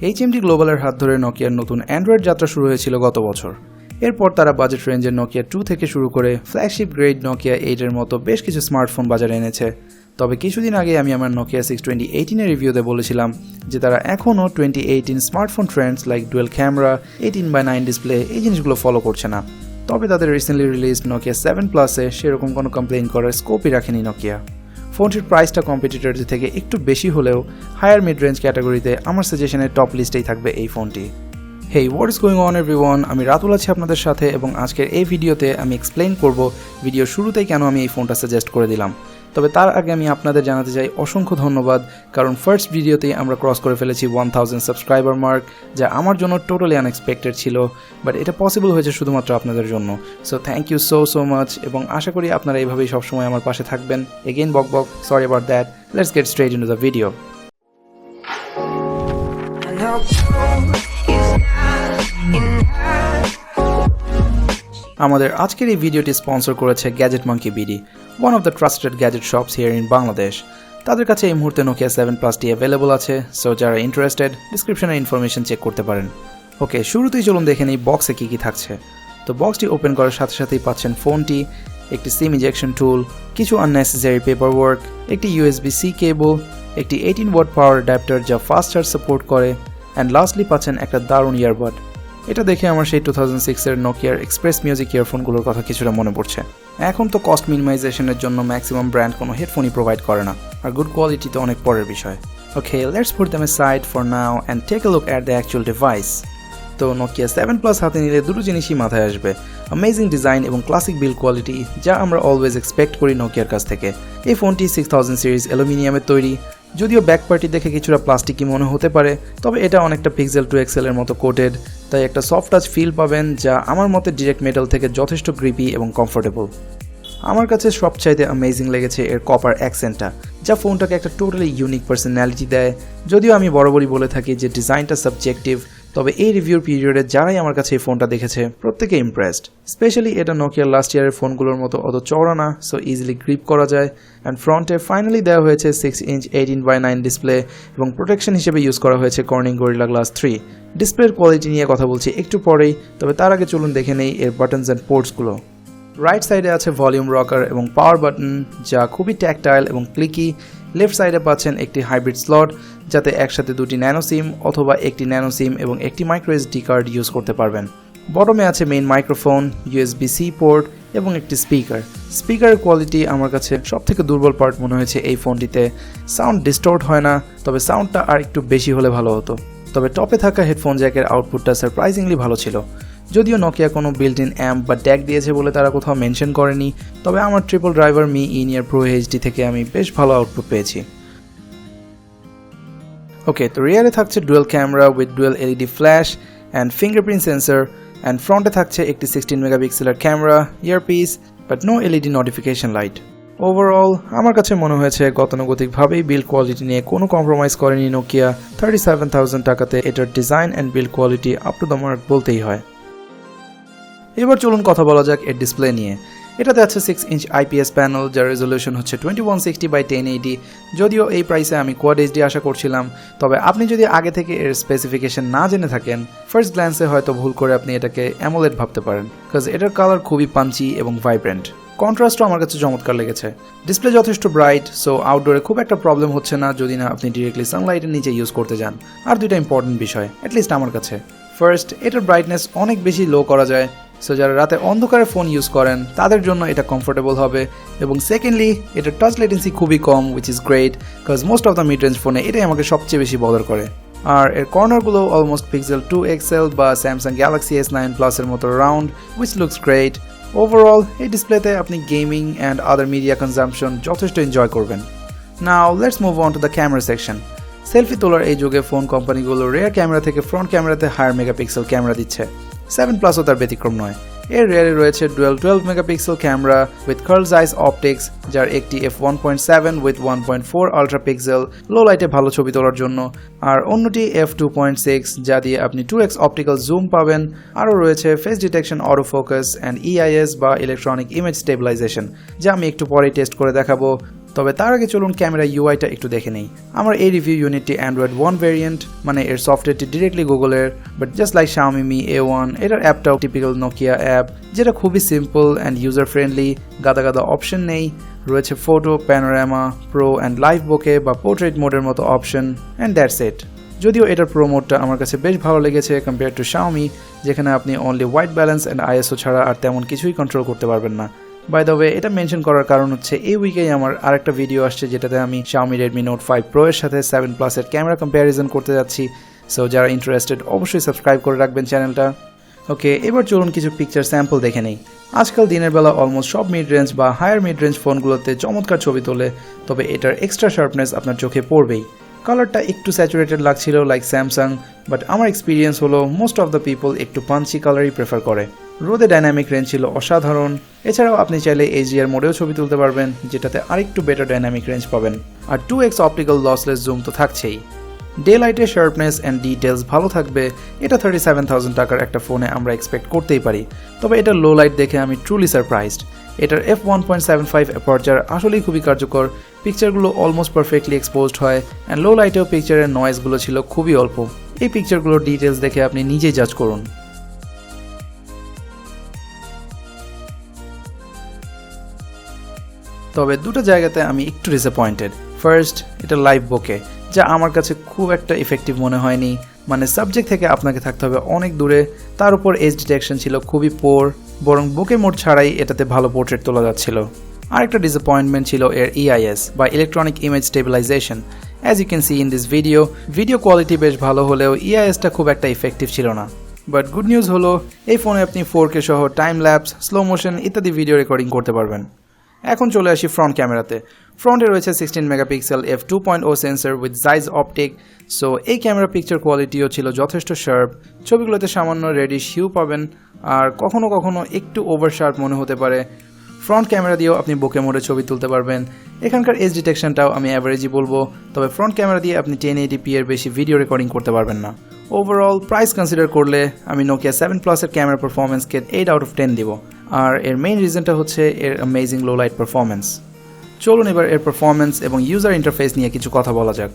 HMD গ্লোবালের হাত ধরে নোকিয়ার নতুন অ্যান্ড্রয়েড যাত্রা শুরু হয়েছিল গত বছর। এরপর তারা বাজেট রেঞ্জের নোকিয়া 2 থেকে শুরু করে ফ্ল্যাগশিপ গ্রেড নোকিয়া 8 এর মতো বেশ কিছু স্মার্টফোন বাজারে এনেছে। তবে কিছুদিন আগে আমি আমার নোকিয়া 6 2018 এর রিভিউতে বলেছিলাম যে তারা এখনও 2018 smartphone Trends like dual camera, 18:9 display এই জিনিসগুলো ফলো করছে না। তবে তাদের রিসেন্টলি রিলিজড নোকিয়া 7 প্লাসে সেরকম কোনো কমপ্লেইন করার স্কোপই রাখেনি নোকিয়া। ফোনটির প্রাইসটা কম্পিটিটরদের থেকে একটু বেশি হলেও হায়ার মিড রেঞ্জ ক্যাটাগরিতে আমার সাজেশনের টপ লিস্টেই থাকবে এই ফোনটি। Hey, what is going on everyone, আমি রাতুল আছি আপনাদের সাথে এবং আজকের এই ভিডিওতে আমি এক্সপ্লেইন করব ভিডিওর শুরুতেই কেন আমি এই ফোনটা সাজেস্ট করে দিলাম। তবে তার আগে আমি আপনাদের জানাতে চাই অসংখ্য ধন্যবাদ, কারণ ফার্স্ট ভিডিওতেই আমরা ক্রস করে ফেলেছি 1000 সাবস্ক্রাইবার মার্ক, যা আমার জন্য টোটালি আনএক্সপেক্টেড ছিল, বাট এটা পসিবল হয়েছে শুধুমাত্র আপনাদের জন্য। So thank you so much এবং আশা করি আপনারা এইভাবেই সবসময় আমার পাশে থাকবেন। এগেইন বক sorry about that, let's get straight into the video. আমাদের আজকের এই ভিডিওটি স্পন্সর করেছে gadget monkey BD, one of the trusted gadget shops here in Bangladesh. তাদের কাছে এই মুহূর্তে নোকিয়া 7 প্লাসটি অ্যাভেলেবল আছে, সো যারা ইন্টারেস্টেড ডিসক্রিপশনে ইনফরমেশন চেক করতে পারেন। ওকে, শুরুতেই চলুন দেখে নিই বক্সে কী কী থাকছে। তো বক্সটি ওপেন করার সাথে সাথেই পাচ্ছেন ফোনটি, একটি সিম ইজেকশন টুল, কিছু আননেসেসারি পেপার ওয়ার্ক, একটি USB-C কেবল, একটি 18 ওয়াট পাওয়ার অ্যাডাপ্টার যা ফাস্ট চার্জ সাপোর্ট করে, অ্যান্ড লাস্টলি পাচ্ছেন একটা দারুণ ইয়ারবাড। এটা দেখে আমার সেই 2006-এর নোকিয়ার এক্সপ্রেস মিউজিক ইয়ারফোনগুলোর কথা কিছুটা মনে পড়ছে। এখন তো কস্ট মিনিমাইজেশনের জন্য ম্যাক্সিমাম ব্র্যান্ড কোনো হেডফোনই প্রোভাইড করে না, আর গুড কোয়ালিটি তো অনেক পরের বিষয়। Okay, let's put them aside for now and take a look at the actual device. তো নোকিয়া 7 প্লাস হাতে নিলে দুটো জিনিসই মাথায় আসবে, অ্যামেজিং ডিজাইন এবং ক্লাসিক বিল্ড কোয়ালিটি, যা আমরা অলওয়েজ এক্সপেক্ট করি নোকিয়ার কাছ থেকে। এই ফোনটি 6000 সিরিজ অ্যালুমিনিয়ামের তৈরি, যদিও ব্যাক পার্টি দেখে কিছুটা প্লাস্টিকই মনে হতে পারে, তবে এটা অনেকটা পিক্সেল 2XL এর মতো কোটেড, তাই একটা সফট টাচ ফিল পাবেন যা আমার মতে ডিরেক্ট মেটাল থেকে যথেষ্ট গ্রিপি এবং কমফোর্টেবল। আমার কাছে সবচাইতে অ্যামেজিং লেগেছে এর কপার অ্যাকসেন্টটা, যা ফোনটাকে একটা টোটালি ইউনিক পার্সোনালিটি দেয়। যদিও আমি বরাবরই বলে থাকি যে ডিজাইনটা সাবজেক্টিভ, তবে এই রিভিউর পিরিয়ডে যারাই আমার কাছে এই ফোনটা দেখেছে প্রত্যেকে ইমপ্রেসড। স্পেশালি এটা নোকিয়ার লাস্ট ইয়ারের ফোনগুলোর মতো অত চওড়া না, সো ইজিলি গ্রিপ করা যায়। অ্যান্ড ফ্রন্টে ফাইনালি দেওয়া হয়েছে 6 ইঞ্চ 18:9 ডিসপ্লে এবং প্রোটেকশন হিসেবে ইউজ করা হয়েছে কর্নিং গরিলা গ্লাস 3। ডিসপ্লের কোয়ালিটি নিয়ে কথা বলছি একটু পরেই, তবে তার আগে চলুন দেখে নেই এর বাটনস অ্যান্ড পোর্টসগুলো। রাইট সাইডে আছে ভলিউম রকার এবং পাওয়ার বাটন, যা খুবই ট্যাকটাইল এবং ক্লিকি। লেফট সাইডে পাচ্ছেন একটি হাইব্রিড স্লট, যাতে একসাথে দুটি ন্যানো সিম অথবা একটি ন্যানো সিম এবং একটি মাইক্রো SD কার্ড ইউজ করতে পারবেন। বটমে আছে মেইন মাইক্রোফোন, USB-C পোর্ট এবং একটি স্পিকারের কোয়ালিটি আমার কাছে সবথেকে দুর্বল পার্ট মনে হয়েছে এই ফোনটিতে। সাউন্ড ডিস্টর্ট হয় না, তবে সাউন্ডটা আর একটু বেশি হলে ভালো হতো। তবে টপে থাকা হেডফোন জ্যাকের আউটপুটটা সারপ্রাইজিংলি ভালো ছিল। যদিও নোকিয়া কোনো বিল্ট ইন অ্যাম্প বা ড্যাক দিয়েছে বলে তারা কোথাও মেনশন করেনি, তবে আমার triple driver me in-ear pro HD থেকে আমি বেশ ভালো আউটপুট পেয়েছি। ওকে, তো রিয়ারে থাকছে dual camera with dual LED flash and fingerprint sensor, and ফ্রন্টে থাকছে একটি 16 মেগাপিক্সেলের camera, earpiece, but no LED notification light. Overall আমার কাছে মনে হয়েছে গতানুগতিকভাবেই বিল্ড কোয়ালিটি নিয়ে কোনো কম্প্রোমাইজ করেনি নোকিয়া। 37,000 টাকাতে এটার design and build quality up to the mark বলতেই হয়। এবার চলুন কথা বলা যাক এর ডিসপ্লে নিয়ে। এটাতে আছে 6 ইঞ্চ IPS প্যানেল, যার রেজলিউশন হচ্ছে 2160x1080। যদিও এই প্রাইসে আমি কোয়াড HD আশা করছিলাম, তবে আপনি যদি আগে থেকে এর স্পেসিফিকেশন না জেনে থাকেন, ফার্স্ট গ্ল্যান্সে হয়তো ভুল করে আপনি এটাকে অ্যামোলেড ভাবতে পারেন, কারণ এটার কালার খুবই পাঞ্চি এবং ভাইব্রেন্ট। কন্ট্রাস্টও আমার কাছে চমৎকার লেগেছে। ডিসপ্লে যথেষ্ট ব্রাইট, সো আউটডোরে খুব একটা প্রবলেম হচ্ছে না যদি না আপনি ডিরেক্টলি সানলাইটের নিচে ইউজ করতে যান। আর দুইটা ইম্পর্টেন্ট বিষয় অ্যাটলিস্ট আমার কাছে। ফার্স্ট, এটার ব্রাইটনেস অনেক বেশি লো করা যায়, সো যারা রাতে অন্ধকারে ফোন ইউজ করেন তাদের জন্য এটা কমফোর্টেবল হবে। এবং সেকেন্ডলি, এটার টাচ লেটেন্সি খুবই কম, which is great, because most of the mid range ফোনে এটাই আমাকে সবচেয়ে বেশি বদার করে। আর এর কর্নারগুলো অলমোস্ট পিক্সেল 2XL বা স্যামসাং গ্যালাক্সি S9 প্লাসের মতো রাউন্ড, উইচ লুকস গ্রেট। ওভারঅল এই ডিসপ্লেতে আপনি gaming and other media consumption যথেষ্ট এনজয় করবেন। Now let's move on to the camera section. Selfie তোলার এই যুগে ফোন কোম্পানিগুলো রেয়ার ক্যামেরা থেকে ফ্রন্ট ক্যামেরাতে হায়ার মেগাপিক্সেল ক্যামেরা দিচ্ছে। 7 প্লাসও তার ব্যতিক্রম নয়। এর রেয়ারে রয়েছে dual 12 megapixel camera with Carl Zeiss optics, যার একটি f1.7 উইথ 1.4 আলট্রা পিক্সেল লো লাইটে ভালো ছবি তোলার জন্য, আর অন্যটি f2.6 যা দিয়ে আপনি 2x অপটিক্যাল জুম পাবেন। আরও রয়েছে face detection, auto focus and EIS বা ইলেকট্রনিক ইমেজ স্টেবিলাইজেশন, যা আমি একটু পরেই টেস্ট করে দেখাবো। তবে তার আগে চলুন ক্যামেরা ইউআইটা একটু দেখে নেই। আমার এই রিভিউ ইউনিটটি অ্যান্ড্রয়েড 1 ভেরিয়েন্ট, মানে এর সফটওয়্যারটি ডিরেক্টলি গুগলের, but just like Xiaomi Mi A1 এটার অ্যাপটাও টিপিক্যাল নোকিয়া অ্যাপ, যেটা খুবই সিম্পল অ্যান্ড ইউজার ফ্রেন্ডলি। গাদা অপশন নেই, রয়েছে photo, panorama, pro and live bokeh বা পোর্ট্রেট মোডের মতো অপশন, অ্যান্ড দ্যাটস ইট। যদিও এটার প্রো মোডটা আমার কাছে বেশ ভালো লেগেছে কম্পেয়ার টু Xiaomi, যেখানে আপনি only white balance and ISO ছাড়া আর তেমন কিছুই কন্ট্রোল করতে পারবেন না। বাই দ্য ওয়ে, এটা মেনশন করার কারণ হচ্ছে এই উইকেই আমার আরেকটা ভিডিও আসছে যেটাতে আমি Xiaomi Redmi Note 5 Pro এর সাথে 7 Plus এর ক্যামেরা কম্প্যারিজন করতে যাচ্ছি। সো যারা ইন্টারেস্টেড অবশ্যই সাবস্ক্রাইব করে রাখবেন চ্যানেলটা। ওকে, এবার চলুন কিছু পিকচার স্যাম্পল দেখে নেই। আজকাল দিনের বেলা অলমোস্ট সব মিড রেঞ্জ বা হায়ার মিড রেঞ্জ ফোনগুলোতে চমৎকার ছবি তোলে, তবে এটার এক্সট্রা শার্পনেস আপনার চোখে পড়বেই। কালারটা একটু স্যাচুরেটেড লাগছিল লাইক স্যামসাং, বাট আমার এক্সপিরিয়েন্স হলো মোস্ট অফ দ্য পিপল একটু পাঞ্চি কালারই প্রেফার করে। রোদে ডাইনামিক রেঞ্জ ছিল অসাধারণ। এছাড়াও আপনি চাইলে HDR মোডেও ছবি তুলতে পারবেন, যেটাতে আরেকটু বেটার ডাইনামিক রেঞ্জ পাবেন। আর 2x অপটিক্যাল লসলেস জুম তো থাকছেই। ডে লাইটের শার্পনেস অ্যান্ড ডিটেলস ভালো থাকবে, এটা 37,000 টাকার একটা ফোনে আমরা এক্সপেক্ট করতেই পারি। তবে এটা লো লাইট দেখে আমি ট্রুলি সারপ্রাইজড। এটার f1.75 অ্যাপারচার আসলেই খুবই কার্যকর। পিকচারগুলো অলমোস্ট পারফেক্টলি এক্সপোজড হয় অ্যান্ড লো লাইটেও পিকচারের নয়েজগুলো ছিল খুবই অল্প। এই পিকচারগুলোর ডিটেলস দেখে আপনি নিজেই জাজ করুন। তবে দুটো জায়গাতে আমি একটু ডিসঅ্যাপয়েন্টেড। ফার্স্ট, এটা লাইভ বোকে, যা আমার কাছে খুব একটা ইফেক্টিভ মনে হয়নি। মানে সাবজেক্ট থেকে আপনাকে থাকতে হবে অনেক দূরে, তার উপর এজ ডিটেকশন ছিল খুবই পোর, বরং বোকে মোড ছাড়াই এটাতে ভালো পোর্ট্রেট তোলা যাচ্ছিল। আরেকটা ডিসঅ্যাপয়েন্টমেন্ট ছিল এর EIS বা electronic image stabilization. As you can see in this video quality বেশ ভালো হলেও EISটা খুব একটা ইফেক্টিভ ছিল না। বাট গুড নিউজ হলো এই ফোনে আপনি 4K সহ টাইম ল্যাপস, স্লো মোশন ইত্যাদি ভিডিও রেকর্ডিং করতে পারবেন। এখন চলে আসি ফ্রন্ট ক্যামেরাতে। ফ্রন্টে রয়েছে 16 megapixel f2.0 sensor with Zeiss optic. So এই ক্যামেরা পিকচার কোয়ালিটিও ছিল যথেষ্ট শার্প। ছবিগুলোতে সামান্য রেডিশ হিউ পাবেন, আর কখনো কখনো একটু ওভার শার্প মনে হতে পারে। ফ্রন্ট ক্যামেরা দিয়েও আপনি বোকে মোডে ছবি তুলতে পারবেন। এখানকার এজ ডিটেকশনটাও আমি অ্যাভারেজই বলবো, তবে ফ্রন্ট ক্যামেরা দিয়ে আপনি 1080p এর বেশি ভিডিও রেকর্ডিং করতে পারবেন না। ওভারঅল প্রাইস কনসিডার করলে আমি নোকিয়া 7 Plus এর ক্যামেরা পারফরমেন্সকে 8 out of 10 দিব, আর এর মেইন রিজনটা হচ্ছে এর অ্যামেজিং লো লাইট পারফরমেন্স। চলুন এবার এর পারফরমেন্স এবং ইউজার ইন্টারফেস নিয়ে কিছু কথা বলা যাক।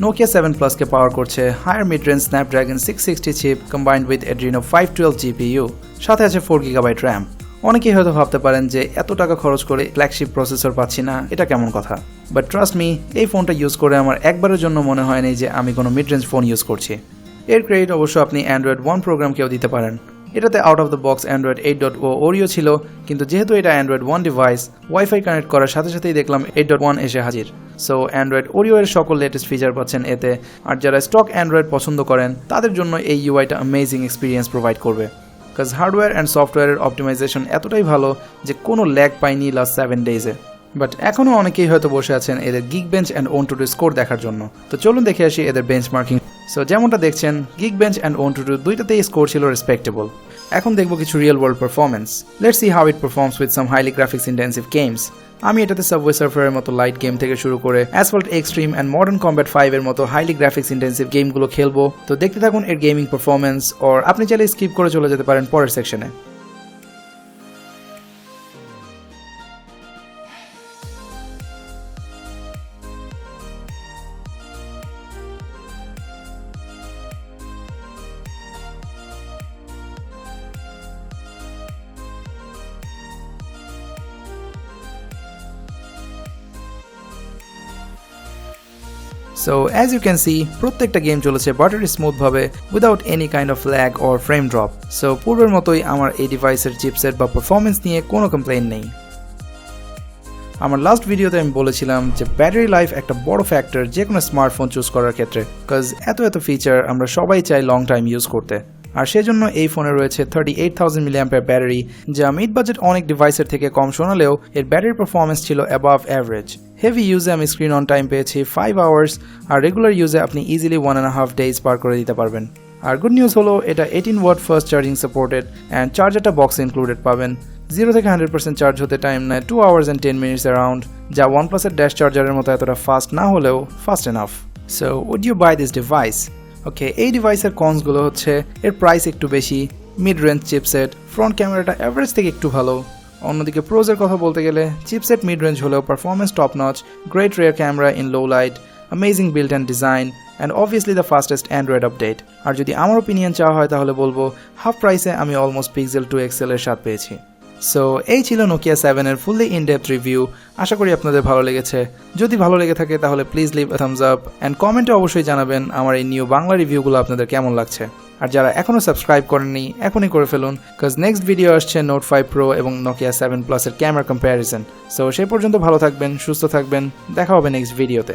নোকিয়া 7 Plus-কে পাওয়ার করছে higher mid range Snapdragon 660 chip combined with Adreno 512 GPU, সাথে আছে 4GB র্যাম। অনেকেই হয়তো ভাবতে পারেন যে এত টাকা খরচ করে ফ্ল্যাগশিপ প্রসেসর পাচ্ছি না, এটা কেমন কথা। বাট ট্রাস্ট মি, এই ফোনটা ইউজ করে আমার একবারের জন্য মনে হয়নি যে আমি কোনো মিড রেঞ্জ ফোন ইউজ করছি। এর ক্রেডিট অবশ্য আপনি অ্যান্ড্রয়েড 1 প্রোগ্রামকেও দিতে পারেন। এটাতে out of the box Android 8.0 Oreo ছিল, কিন্তু যেহেতু এটা অ্যান্ড্রয়েড 1 ডিভাইস, ওয়াইফাই কানেক্ট করার সাথে সাথেই দেখলাম 8.1 এসে হাজির। সো অ্যান্ড্রয়েড ওরিও এর সকল লেটেস্ট ফিচার পাচ্ছেন এতে। আর যারা স্টক অ্যান্ড্রয়েড পছন্দ করেন তাদের জন্য এই ইউআইটা অ্যামেজিং এক্সপিরিয়েন্স প্রোভাইড করবে, কাজ হার্ডওয়্যার অ্যান্ড সফটওয়্যারের অপটিমাইজেশন এতটাই ভালো যে কোনো ল্যাগ পাইনি লাস্ট 7 ডেজে। বাট এখনও অনেকেই হয়তো বসে আছেন এদের Geekbench অ্যান্ড OnToDo স্কোর দেখার জন্য। তো চলুন দেখে আসি এদের বেঞ্চমার্কিং। সো যেমনটা দেখছেন, Geekbench অ্যান্ড OnToDo দুইটাতেই স্কোর ছিল রেসপেক্টেবল। এখন দেখব কিছু real world performance. Let's see how it performs with some highly graphics intensive games. আমি এটাতে সাবওয়ে সার্ফারের মতো লাইট গেম থেকে শুরু করে Asphalt Xtreme and Modern Combat 5 এর মতো হাইলি গ্রাফিক্স ইন্টেন্সিভ গেমগুলো খেলবো। তো দেখতে থাকুন এর গেমিং পারফরমেন্স, আর আপনি চাইলে স্কিপ করে চলে যেতে পারেন পরের সেকশনে। So as you can see, প্রত্যেকটা গেম চলেছে বাটারি স্মুথ ভাবে without any kind of lag or frame drop. So পূর্বের মতোই আমার এই ডিভাইসের চিপসেট বা পারফরমেন্স নিয়ে কোনো কমপ্লেইন নেই। আমার লাস্ট ভিডিওতে আমি বলেছিলাম যে ব্যাটারি লাইফ একটা বড় ফ্যাক্টর যে কোনো স্মার্টফোন চুজ করার ক্ষেত্রে, কাজ এত ফিচার আমরা সবাই চাই লং টাইম ইউজ করতে। আর সেজন্য এই ফোনে রয়েছে 38,000 mAh ব্যাটারি, যা মিড বাজেট অনেক ডিভাইসের থেকে কম শোনালেও এর ব্যাটারি পারফরমেন্স ছিল অ্যাবাভ অ্যাভারেজ। হেভি ইউজে আমি স্ক্রিন অন টাইম পেয়েছি 5 আওয়ার্স, আর রেগুলার ইউজে আপনি ইজিলি 1.5 days পার করে দিতে পারবেন। আর গুড নিউজ হলো এটা 18 watt fast charging supported and চার্জারটা বক্সে ইনক্লুডেড পাবেন। 0 থেকে 100% চার্জ হতে টাইম নেয় 2 hours and 10 minutes অ্যারাউন্ড, যা OnePlus এর ড্যাশ চার্জারের মতো এতটা ফাস্ট না হলেও fast enough. So would you buy this device? Okay, এই ডিভাইসের কনসগুলো হচ্ছে এর প্রাইস একটু বেশি, মিড রেঞ্জ চিপসেট, ফ্রন্ট ক্যামেরাটা অ্যাভারেজ থেকে একটু ভালো, অন্যদিকে প্রোজের কথা বলতে গেলে চিপসেট মিড রেঞ্জ হলেও performance top notch, great rear camera in low light, amazing build and design and obviously the fastest Android update. আর যদি আমার ওপিনিয়ন চাওয়া হয় তাহলে বলবো হাফ প্রাইসে আমি অলমোস্ট পিক্সেল 2 XL এর স্বাদ পেয়েছি। সো এই ছিল নোকিয়া 7 এর ফুললি ইন ডেপথ রিভিউ। আশা করি আপনাদের ভালো লেগেছে। যদি ভালো লেগে থাকে তাহলে please leave a thumbs up and কমেন্টে অবশ্যই জানাবেন আমার এই নিউ বাংলা রিভিউগুলো আপনাদের কেমন লাগছে। আর যারা এখনও সাবস্ক্রাইব করেননি এখনই করে ফেলুন, কজ নেক্সট ভিডিও আসছে নোট 5 Pro এবং নোকিয়া 7 Plus এর ক্যামেরা কম্প্যারিজন। সো সেই পর্যন্ত ভালো থাকবেন, সুস্থ থাকবেন, দেখা হবে নেক্সট ভিডিওতে।